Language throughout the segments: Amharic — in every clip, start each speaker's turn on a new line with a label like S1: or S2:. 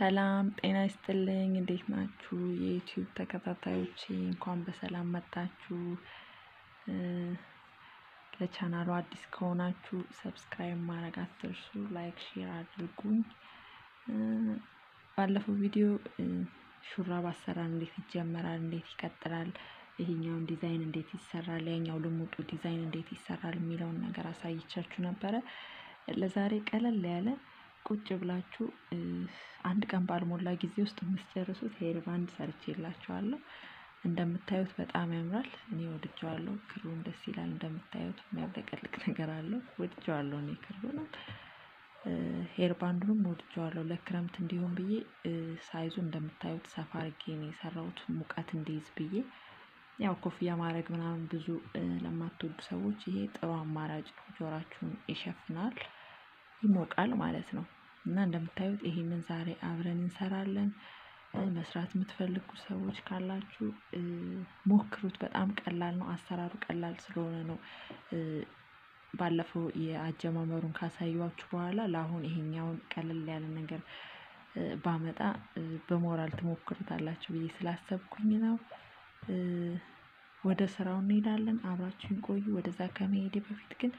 S1: ሰላም ጤና ይስጥልኝ እንዴት ናችሁ? የዩቲዩብ ተከታታዮቼ እንኳን በሰላም መጣችሁ። ለቻናሉ አዲስ ከሆናችሁ ሰብስክራይብ ማድረግ አትርሱ፣ ላይክ ሼር አድርጉኝ። ባለፈው ቪዲዮ ሹራብ አሰራር እንዴት ይጀመራል፣ እንዴት ይቀጥላል፣ ይሄኛውን ዲዛይን እንዴት ይሰራል፣ ያኛው ልሙጡ ዲዛይን እንዴት ይሰራል የሚለውን ነገር አሳይቻችሁ ነበረ። ለዛሬ ቀለል ያለ ቁጭ ብላችሁ አንድ ቀን ባልሞላ ጊዜ ውስጥ የምትጨርሱት ሄር ባንድ ሰርቼላችኋለሁ። እንደምታዩት በጣም ያምራል። እኔ ወድጄዋለሁ። ክሩን ደስ ይላል። እንደምታዩት የሚያብለቀልቅ ነገር አለው። ወድጄዋለሁ። እኔ ክሩንም ሄር ባንዱንም ወድጄዋለሁ። ለክረምት እንዲሆን ብዬ ሳይዙ እንደምታዩት ሰፋ አድርጌ ነው የሰራሁት፣ ሙቀት እንዲይዝ ብዬ። ያው ኮፍያ ማድረግ ምናምን ብዙ ለማትወዱ ሰዎች ይሄ ጥሩ አማራጭ ነው። ጆሯችሁን ይሸፍናል፣ ይሞቃል ማለት ነው። እና እንደምታዩት ይሄንን ዛሬ አብረን እንሰራለን። መስራት የምትፈልጉ ሰዎች ካላችሁ ሞክሩት። በጣም ቀላል ነው። አሰራሩ ቀላል ስለሆነ ነው ባለፈው የአጀማመሩን ካሳዩዋችሁ በኋላ ለአሁን ይሄኛውን ቀለል ያለ ነገር ባመጣ በሞራል ትሞክሩታላችሁ ብዬ ስላሰብኩኝ ነው። ወደ ስራው እንሄዳለን። አብራችሁን ቆዩ። ወደዛ ከመሄዴ በፊት ግን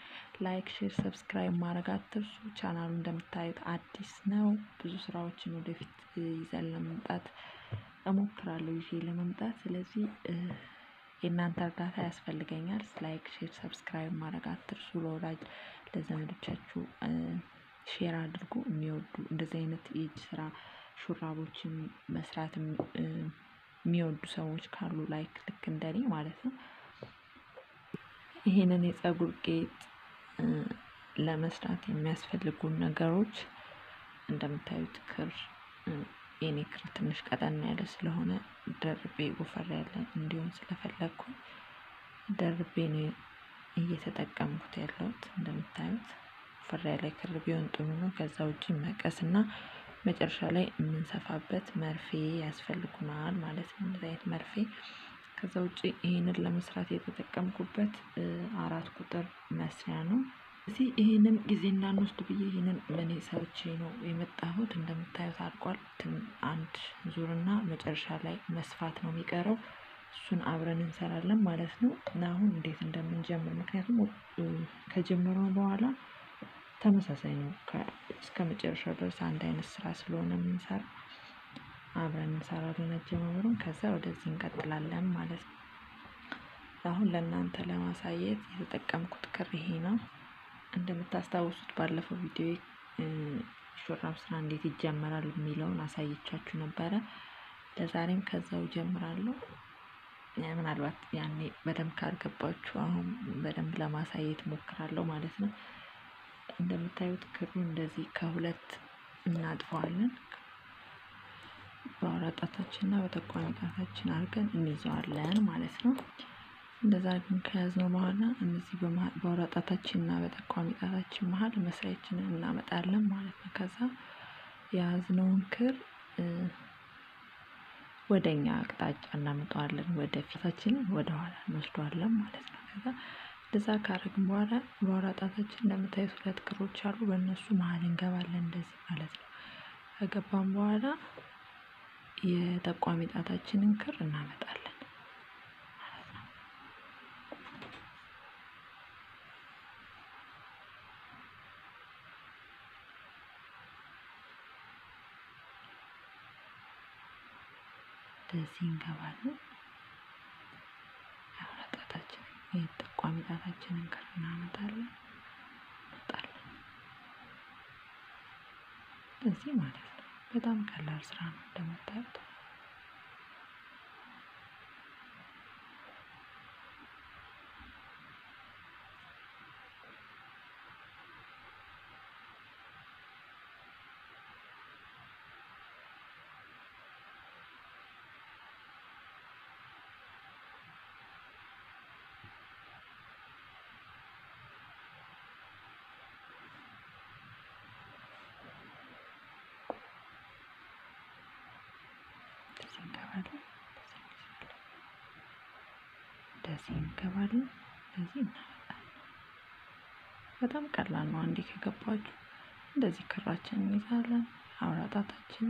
S1: ላይክ፣ ሼር፣ ሰብስክራይብ ማድረግ አትርሱ። ቻናሉ እንደምታዩት አዲስ ነው። ብዙ ስራዎችን ወደፊት ይዘን ለመምጣት እሞክራለሁ ይዤ ለመምጣት። ስለዚህ የእናንተ እርዳታ ያስፈልገኛል። ላይክ፣ ሼር፣ ሰብስክራይብ ማድረግ አትርሱ። ለወዳጅ ለዘመዶቻችሁ ሼር አድርጉ። የሚወዱ እንደዚህ አይነት የእጅ ስራ ሹራቦችን መስራት የሚወዱ ሰዎች ካሉ ላይክ ልክ እንደኔ ማለት ነው። ይሄንን የፀጉር ጌጥ ለመስራት የሚያስፈልጉን ነገሮች እንደምታዩት ክር፣ የኔ ክር ትንሽ ቀጠን ያለ ስለሆነ ደርቤ ወፈር ያለ እንዲሆን ስለፈለኩኝ ደርቤ ነው እየተጠቀምኩት ያለሁት። እንደምታዩት ወፈር ያለ ክር ቢሆን ጥሩ ነው። ከዛ ውጪ መቀስና መጨረሻ ላይ የምንሰፋበት መርፌ ያስፈልጉናል ማለት ነው። እንደዚህ አይነት መርፌ። ከዛ ውጪ ይሄንን ለመስራት የተጠቀምኩበት 4 ቁጥር መስሪያ ነው። እዚህ ይሄንን ጊዜ እንዳንወስድ ብዬ ይሄንን እኔ ሰርቼ ነው የመጣሁት። እንደምታዩት አልቋል። አንድ ዙርና መጨረሻ ላይ መስፋት ነው የሚቀረው። እሱን አብረን እንሰራለን ማለት ነው። እና አሁን እንዴት እንደምንጀምር ምክንያቱም ከጀመረው በኋላ ተመሳሳይ ነው። እስከ መጨረሻው ድረስ አንድ አይነት ስራ ስለሆነ የምንሰራው አብረን እንሰራለን አጀማመሩን። ከዛ ወደዚህ እንቀጥላለን ማለት ነው። አሁን ለእናንተ ለማሳየት የተጠቀምኩት ክር ይሄ ነው። እንደምታስታውሱት ባለፈው ቪዲዮ ሹራብ ስራ እንዴት ይጀመራል የሚለውን አሳይቻችሁ ነበረ። ለዛሬም ከዛው ጀምራለሁ። ምናልባት ያኔ በደንብ ካልገባችሁ አሁን በደንብ ለማሳየት ሞክራለሁ ማለት ነው። እንደምታዩት ክሩ እንደዚህ ከሁለት እናጥፈዋለን። በአውራ ጣታችንና በጠቋሚ ጣታችን አድርገን እንይዘዋለን ማለት ነው። እንደዛ ግን ከያዝነው በኋላ እነዚህ በአውራ ጣታችንና በጠቋሚ ጣታችን መሀል መስሪያችንን እናመጣለን ማለት ነው። ከዛ የያዝነውን ክር ወደኛ አቅጣጫ እናመጣዋለን። ወደ ፊታችንን ወደ ኋላ እንወስደዋለን ማለት ነው። ከዛ እንደዛ ካደረግን በኋላ በአውራ ጣታችን እንደምታዩት 2 ክሮች አሉ። በእነሱ መሀል እንገባለን እንደዚህ ማለት ነው። ከገባን በኋላ የጠቋሚ ጣታችንን ክር እናመጣለን ማለት ነው። እንደዚህ እንገባለን። የአውራ ጣታችንን የጠቋሚ ጣታችንን ክር እናመጣለን እንደዚህ ማለት ነው። በጣም ቀላል ስራ ነው እንደምታዩት። እንደዚህ እንገባለን። እንደዚህ እናመጣለን። በጣም ቀላል ነው። አንዴ ከገባችሁ እንደዚህ ክራችንን እንይዛለን። አውራ ጣታችን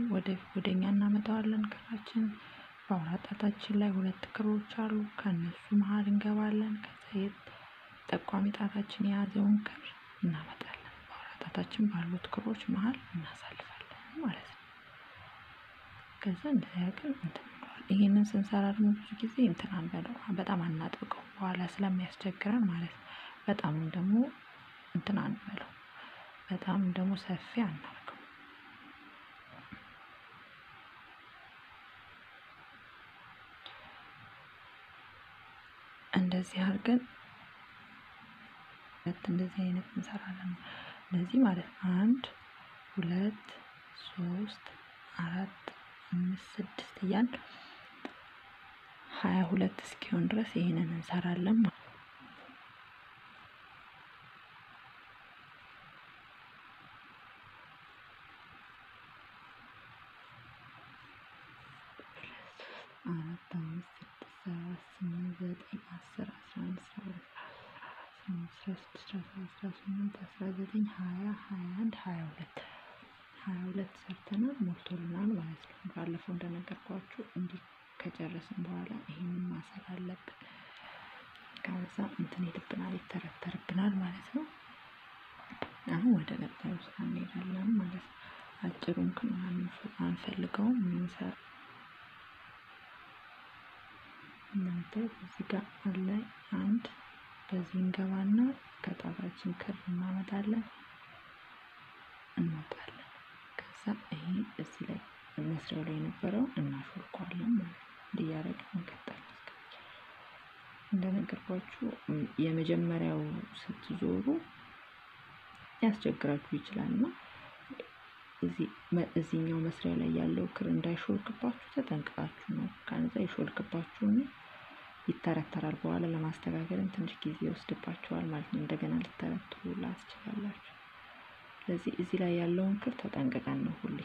S1: ወደኛ እናመጣዋለን። ክራችን በአውራ ጣታችን ላይ 2 ክሮች አሉ። ከነሱ መሀል እንገባለን። ከዛ ጠቋሚ ጣታችን የያዘውን ክር እናመጣለን። በአውራ ጣታችን ባሉት ክሮች መሀል እናሳልፋለን ማለት ነው። ከዛ እንደዚህ አድርገን እንትን እንለዋለን። ይሄንን ስንሰራ ደግሞ ብዙ ጊዜ እንትን አንበለው፣ በጣም አናጥብቀው በኋላ ስለሚያስቸግረን ማለት ነው። በጣም ደግሞ እንትን አንበለው፣ በጣም ደግሞ ሰፊ አናርገው። እንደዚህ አድርገን እንደዚህ አይነት እንሰራለን። እንደዚህ ማለት 1 2 3 4 5 6 እያልን 22 እስኪሆን ድረስ ይሄንን እንሰራለን። 4 5 6 7 8 9 10 11 12 13 14 15 16 17 18 19 20 21 22 ሰርተናል፣ ሞልቶልናል ማለት ነው። ባለፈው እንደነገርኳችሁ እንዲህ ከጨረስን በኋላ ይሄንን ማሰር አለብን። ከዛ እንትን ይልብናል፣ ይተረተርብናል ማለት ነው። አሁን ወደ ቀጣዩ ስራ እንሄዳለን ማለት ነው። አጭሩን ክር አንፈልገውም። እንሰራ እናንተ እዚህ ጋር አለ አንድ በዚህ እንገባና ከጣታችን ክር እናመጣለን፣ እንወጣለን። ከዛ ይሄ እዚህ ላይ መስሪያው ላይ የነበረው እናሾልከዋለን ማለት ነው። እንዲያረግ እንቀጥላለን። እንደነገርኳችሁ የመጀመሪያው ስትዞሩ ያስቸግራችሁ ይችላልና እዚህኛው መስሪያ ላይ ያለው ክር እንዳይሾልክባችሁ ተጠንቅቃችሁ ነው። ከዛ ይሾልክባችሁና ይተረተራል። በኋላ ለማስተካከልም ትንሽ ጊዜ ይወስድባችኋል ማለት ነው። እንደገና ልተረትሩ ትችላላችሁ። ስለዚህ እዚህ ላይ ያለውን ክር ተጠንቅቀን ነው ሁሌ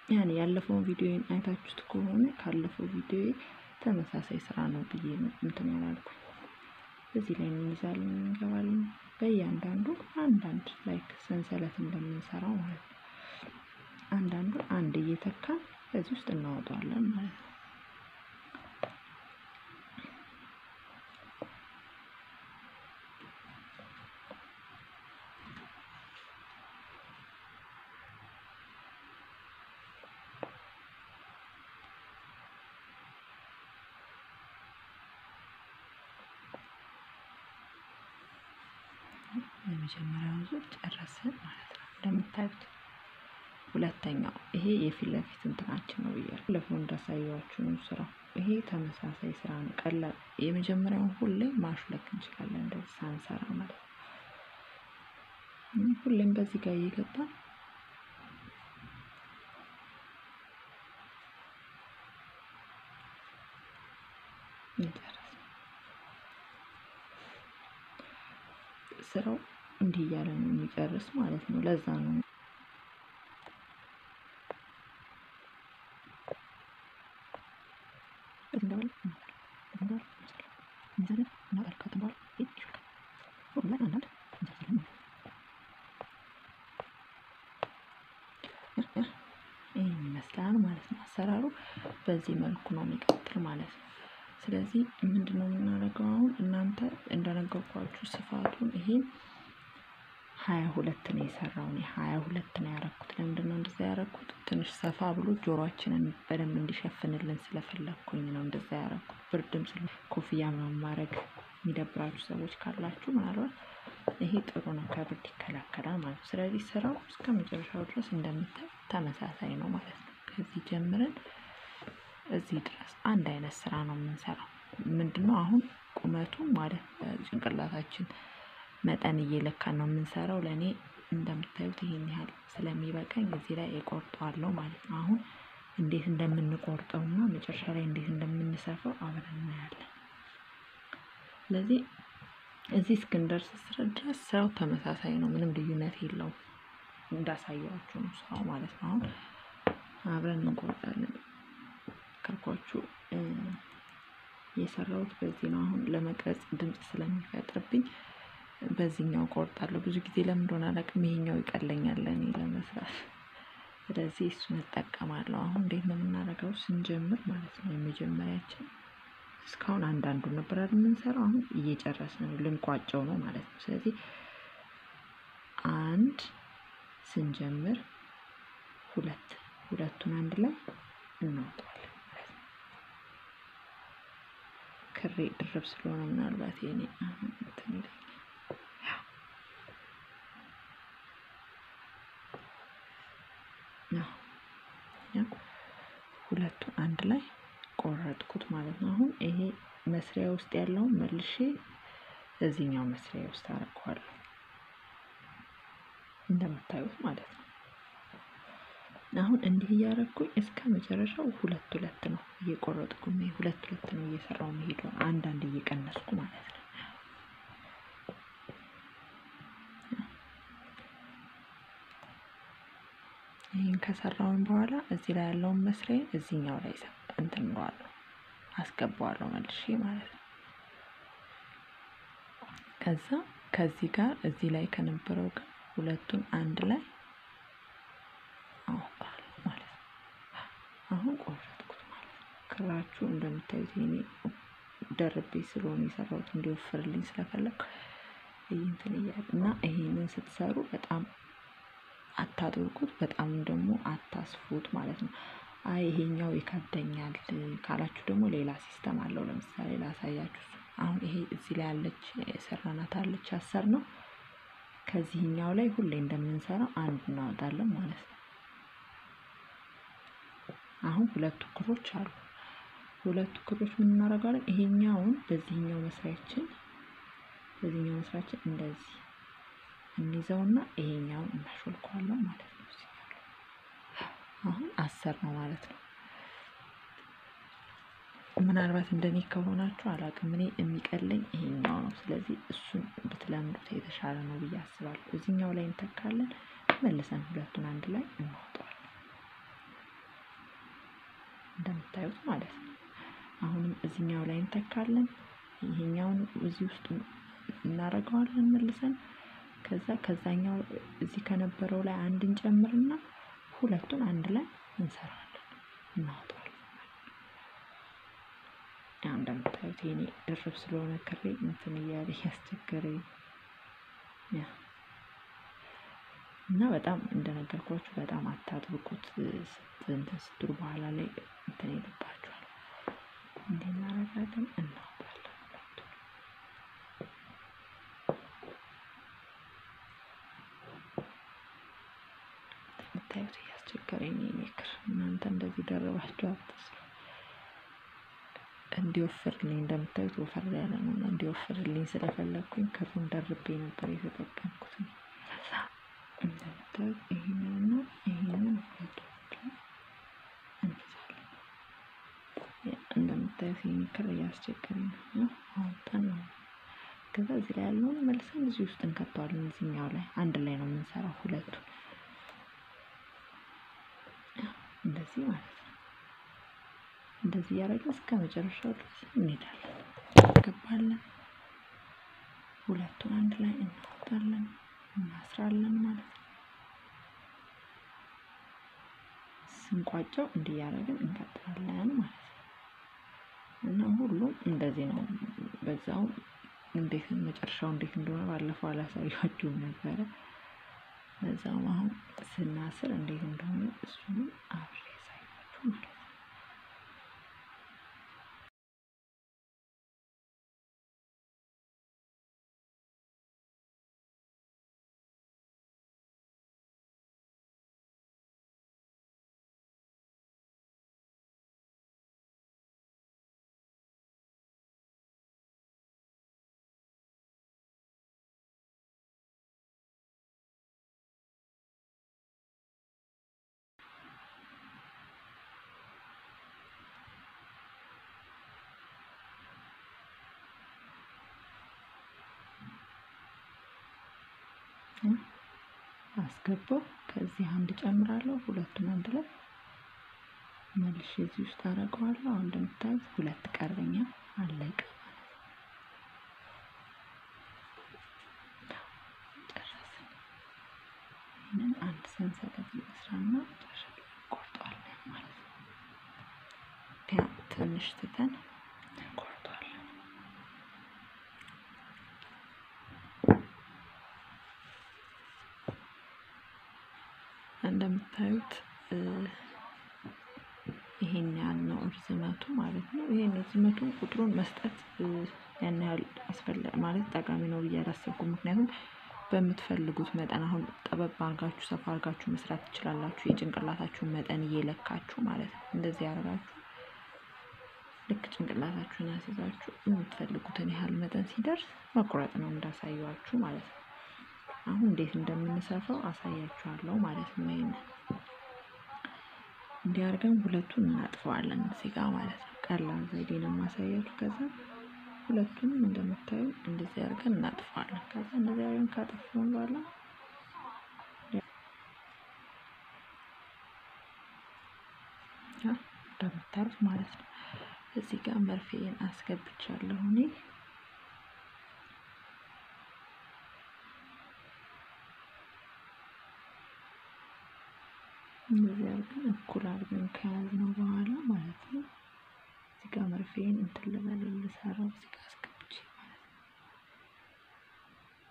S1: ያን ያለፈውን ቪዲዮን አይታችሁት ከሆነ ካለፈው ቪዲዮ ተመሳሳይ ስራ ነው ብዬ እንትን ያላልኩ። እዚህ ላይ እንይዛለን፣ እንገባለን። በእያንዳንዱ አንዳንድ ላይክ ሰንሰለት እንደምንሰራው ማለት ነው። አንዳንዱ አንድ እየተካን በዚህ ውስጥ እናወጣዋለን ማለት ነው። የመጀመሪያውን ዙር ጨረስን ማለት ነው። እንደምታዩት ሁለተኛው ይሄ የፊት ለፊት እንትናችን ነው ብያለሁ። ባለፈው እንዳሳየኋችሁ ነው ስራው። ይሄ ተመሳሳይ ስራ ነው፣ ቀላል። የመጀመሪያውን ሁሌ ማሽለክ እንችላለን እንደዚህ ሳንሰራ ማለት ነው። ሁሌም በዚህ ጋር እየገባን ስራው እንዲህ እያለ ነው የሚጨርስ ማለት ነው። ለዛ ነው ይመስላል ማለት ነው። አሰራሩ በዚህ መልኩ ነው የሚቀጥል ማለት ነው። ስለዚህ ምንድነው የምናደርገው አሁን? እናንተ እንደነገርኳችሁ ስፋቱን ይሄን 22 ነው የሰራው። እኔ 22 ነው ያረኩት። ለምንድነው እንደዛ ያረኩት? ትንሽ ሰፋ ብሎ ጆሮአችንን በደንብ እንዲሸፍንልን ስለፈለኩኝ ነው እንደዛ ያረኩት። ብርድም ኮፍያ ማድረግ የሚደብራችሁ ሰዎች ካላችሁ ምናልባት ይሄ ጥሩ ነው፣ ከብርድ ይከላከላል ማለት ነው። ስለዚህ ስራው እስከ መጨረሻው ድረስ እንደምታዩት ተመሳሳይ ነው ማለት ነው። ከዚህ ጀምረን እዚህ ድረስ አንድ አይነት ስራ ነው የምንሰራው። ምንድነው አሁን ቁመቱ ማለት ጭንቅላታችን መጠን እየለካን ነው የምንሰራው። ለኔ እንደምታዩት ይሄን ያህል ስለሚበቃኝ እዚህ ላይ እቆርጠዋለሁ ማለት ነው። አሁን እንዴት እንደምንቆርጠውና መጨረሻ ላይ እንዴት እንደምንሰፋው አብረን እናያለን። ስለዚህ እዚህ እስክንደርስ ድረስ ስራው ተመሳሳይ ነው፣ ምንም ልዩነት የለውም። እንዳሳያችሁ ነው ስራው ማለት ነው። አሁን አብረን እንቆርጣለን። ካልኳችሁ የሰራሁት በዚህ ነው። አሁን ለመቅረጽ ድምጽ ስለሚፈጥርብኝ በዚህኛው ቆርጣለሁ። ብዙ ጊዜ ለምን እንደሆነ አላውቅም፣ ይሄኛው ይቀለኛል እኔ ለመስራት። ስለዚህ እሱን እጠቀማለሁ። አሁን እንዴት ነው የምናደርገው? ስንጀምር ማለት ነው የመጀመሪያችን እስካሁን አንዳንዱን ነበር የምንሰራው። አሁን እየጨረስን ነው፣ ልንቋጨው ነው ማለት ነው። ስለዚህ አንድ ስንጀምር ሁለቱን አንድ ላይ እናወጣለን ማለት ነው። ክሬ ድርብ ስለሆነ ምናልባት የኔ አሁን እንትን ይላል። ሁለቱን አንድ ላይ ቆረጥኩት ማለት ነው። አሁን ይሄ መስሪያ ውስጥ ያለውን መልሼ እዚህኛው መስሪያ ውስጥ አደርገዋለሁ እንደምታዩት ማለት ነው። አሁን እንዲህ እያደረኩኝ እስከ መጨረሻው ሁለት ነው እየቆረጥኩኝ፣ ሁለት ነው እየሰራው መሄደው፣ አንዳንድ እየቀነስኩ ማለት ነው። ይሄን ከሰራውን በኋላ እዚህ ላይ ያለውን መስሪያ እዚህኛው ላይ እንትን እንለዋለሁ፣ አስገባዋለሁ መልሼ ማለት ነው። ከዛ ከዚህ ጋር እዚህ ላይ ከነበረው ጋር ሁለቱን አንድ ላይ አወጣለሁ ማለት ነው። አሁን ቆረጥኩት ማለት ነው። ክራችሁ እንደምታዩት ይሄኔ ደርቤ ስለሆነ የሰራሁት እንዲወፍርልኝ ስለፈለኩ እንትን እና ይሄንን ስትሰሩ በጣም አታጥብቁት፣ በጣም ደግሞ አታስፉት ማለት ነው። አይ ይሄኛው ይከብደኛል ካላችሁ ደግሞ ሌላ ሲስተም አለው። ለምሳሌ ላሳያችሁ። አሁን ይሄ እዚህ ላይ ያለች ሰራናት አለች አሰር ነው። ከዚህኛው ላይ ሁሌ እንደምንሰራው አንድ እናወጣለን ማለት ነው። አሁን ሁለቱ ክሮች አሉ። ሁለቱ ክሮች ምን እናደርጋለን? ይሄኛውን በዚህኛው መስሪያችን እንደዚህ እንይዘውና ይሄኛውን እናሾልከዋለን ማለት ነው። አሁን አሰር ነው ማለት ነው። ምናልባት እንደኔ ከሆናችሁ አላውቅም፣ እኔ የሚቀለኝ ይሄኛው ነው። ስለዚህ እሱን ብትለምዱት የተሻለ ነው ብዬ አስባለሁ። እዚህኛው ላይ እንተካለን፣ መልሰን ሁለቱን አንድ ላይ እናወጣዋለን እንደምታዩት ማለት ነው። አሁንም እዚህኛው ላይ እንተካለን፣ ይሄኛውን እዚህ ውስጥ እናደርገዋለን መልሰን። ከዛኛው እዚህ ከነበረው ላይ አንድ እንጨምርና ሁለቱን አንድ ላይ እንሰራለን፣ እናወጣዋለን። ያው እንደምታዩት የኔ ድርብ ስለሆነ ክሬ እንትን እያለ ያስቸገረኝ እና በጣም እንደነገርኳችሁ በጣም አታጥብቁት። ስትሉ በኋላ ላይ እንትን ይልባችኋል። እንዴት እናደርጋለን? እናወጣለን ሁለቱን። እንደምታዩት እያስቸገረኝ የኔ ክር። እናንተ እንደዚህ ደርባችሁ አትስሩ። እንዲወፍርልኝ እንደምታዩት ወፈር ያለ ነው። እንዲወፍርልኝ ስለፈለኩኝ ክሩን ደርቤ ነበር የተጠቀምኩት። እንደምታዩት ይሄንንና ይሄንን ሁለቱን እንይዛለን። እንደምታዩት ይሄን ክር እያስቸገረኝ ነው። አውጣን ነው። ከዛ እዚህ ላይ ያለውን መልሰን እዚህ ውስጥ እንከተዋለን። እዚህኛው ላይ አንድ ላይ ነው የምንሰራው ሁለቱን እንደዚህ ማለት ነው። እንደዚህ ያደረግን እስከ መጨረሻው ድረስ እንሄዳለን። እንገባለን፣ ሁለቱን አንድ ላይ እናወጣለን፣ እናስራለን ማለት ነው። ስንቋጨው እንዲያደርግን እንቀጥላለን ማለት ነው። እና ሁሉም እንደዚህ ነው። በዛው እንዴት መጨረሻው እንዴት እንደሆነ ባለፈው አላሳያችሁም ነበረ። በዛው አሁን ስናስር እንዴት እንደሆነ እሱን አብሬ ያሳያችሁ ማለት ነው። አስገባው። ከዚህ አንድ ጨምራለሁ። ሁለቱን አንድ ላይ መልሼ እዚህ ውስጥ አደርገዋለሁ። አሁን እንደምታዩት ሁለት ቀረኛ፣ አለቀ። ጨረስን። ይህንን አንድ ሰንሰለት መስራና ቆርጠዋለን ማለት ነው። ትንሽ ትተን ቆርጠዋለን። እንደምታዩት ይሄን ያህል ነው ርዝመቱ ማለት ነው። ይሄን ርዝመቱን ቁጥሩን መስጠት ያን ያህል ማለት ጠቃሚ ነው ብዬ አላሰብኩም። ምክንያቱም በምትፈልጉት መጠን አሁን ጠበብ አድርጋችሁ ሰፋ አድርጋችሁ መስራት ትችላላችሁ። የጭንቅላታችሁን መጠን እየለካችሁ ማለት ነው። እንደዚህ አድርጋችሁ ልክ ጭንቅላታችሁን አስይዛችሁ የምትፈልጉትን ያህል መጠን ሲደርስ መቁረጥ ነው እንዳሳየዋችሁ ማለት ነው። አሁን እንዴት እንደምንሰፋው አሳያችኋለሁ ማለት ነው። ይሄን እንዲያርገን ሁለቱን እናጥፈዋለን እዚህ ጋር ማለት ነው። ቀላል ዘዴ ነው ማሳያችሁ። ከዛ ሁለቱንም እንደምታዩ እንደዚህ አድርገን እናጥፈዋለን። ከዛ እንደዚህ አድርገን ካጠፋን በኋላ እንደምታዩት ማለት ነው እዚህ ጋር መርፌን አስገብቻለሁ እኔ። እንደዚህ አድርገን እኩል አድርገን ከያዝነው በኋላ ማለት ነው እዚህ ጋር መርፌን እንትን ልሰራው እዚህ ጋር አስገብቼ ማለት ነው።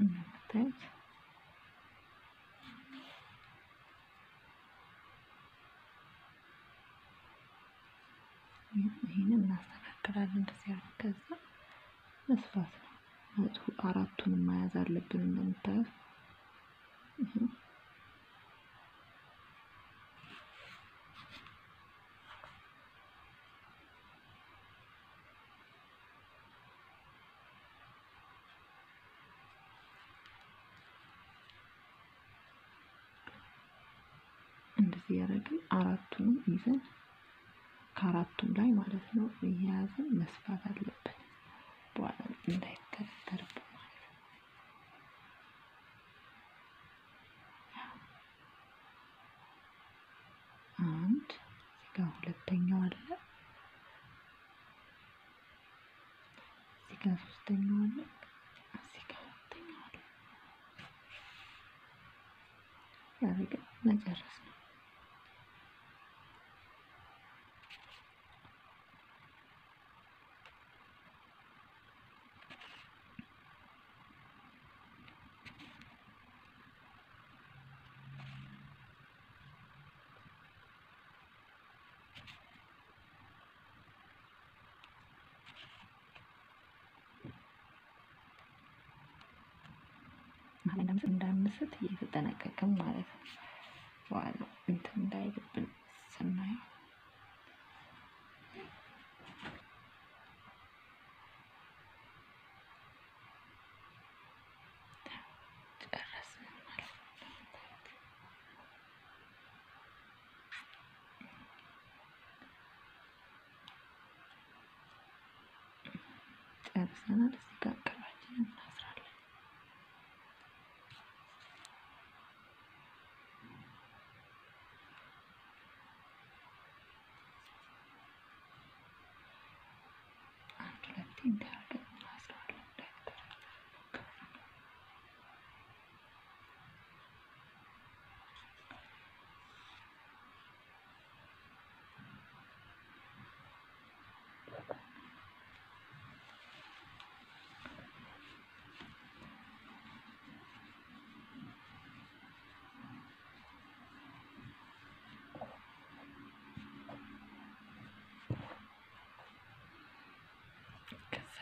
S1: እንደምታዩት ይሄንን እናስተካክላለን። እንደዚህ አድርገን ከዛ መስፋት ነው። አራቱንም መያዝ አለብን እንደምታዩት። እንደዚህ ያደረግን አራቱንም ይዘን ከአራቱም ላይ ማለት ነው እየያዝን መስፋት አለብን። በኋላ እንዳይከተርብን ማለት ነው። አንድ እዚህ ጋር ሁለተኛው አለ፣ እዚህ ጋር ሶስተኛው አለ፣ እዚህ ጋር አራተኛው አለ። ያደረግን መጨረስ ነው። እንዳንስት እየተጠነቀቅን ማለት ነው። በኋላ እንትን እንዳይልብን ስናየው ጨረስን ማለት ነው። ጨርሰናል። እዚህ ጋር ቅራችንን እናስራለን። እንዳርገን እናስራለን።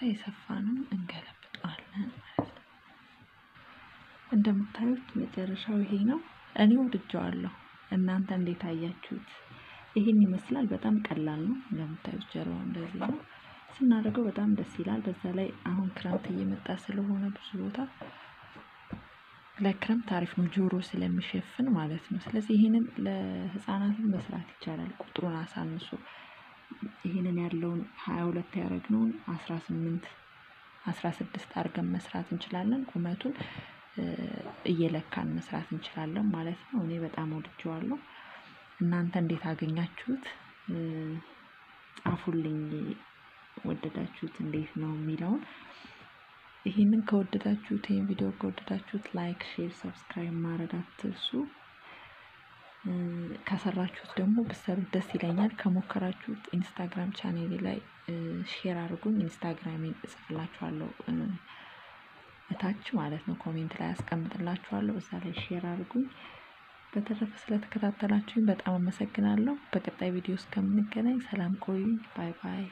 S1: የሰፋነውን እንገለብጠዋለን ማለት ነው። እንደምታዩት መጨረሻው ይሄ ነው። እኔ ወድጄዋለሁ። እናንተ እንዴት አያችሁት? ይሄን ይመስላል። በጣም ቀላል ነው። እንደምታዩት ጀርባው እንደዚህ ነው። ስናደርገው በጣም ደስ ይላል። በዛ ላይ አሁን ክረምት እየመጣ ስለሆነ ብዙ ቦታ ለክረምት አሪፍ ነው፣ ጆሮ ስለሚሸፍን ማለት ነው። ስለዚህ ይሄንን ለህፃናትም መስራት ይቻላል። ቁጥሩን አሳንሶ ይሄንን ያለውን 22 ያደረግነውን 18 16 አድርገን መስራት እንችላለን። ቁመቱን እየለካን መስራት እንችላለን ማለት ነው። እኔ በጣም ወድጄዋለሁ። እናንተ እንዴት አገኛችሁት? ጻፉልኝ። ወደዳችሁት እንዴት ነው የሚለውን። ይሄንን ከወደዳችሁት ይሄን ቪዲዮ ከወደዳችሁት ላይክ፣ ሼር፣ ሰብስክራይብ ማድረግ አትርሱ። ከሰራችሁት ደግሞ ብትሰሩት ደስ ይለኛል። ከሞከራችሁት ኢንስታግራም ቻናሌ ላይ ሼር አድርጉኝ። ኢንስታግራሜን እጽፍላችኋለሁ እታች ማለት ነው። ኮሜንት ላይ አስቀምጥላችኋለሁ። እዛ ላይ ሼር አድርጉኝ። በተረፈ ስለተከታተላችሁኝ በጣም አመሰግናለሁ። በቀጣይ ቪዲዮ እስከምንገናኝ ሰላም ቆዩኝ። ባይ ባይ።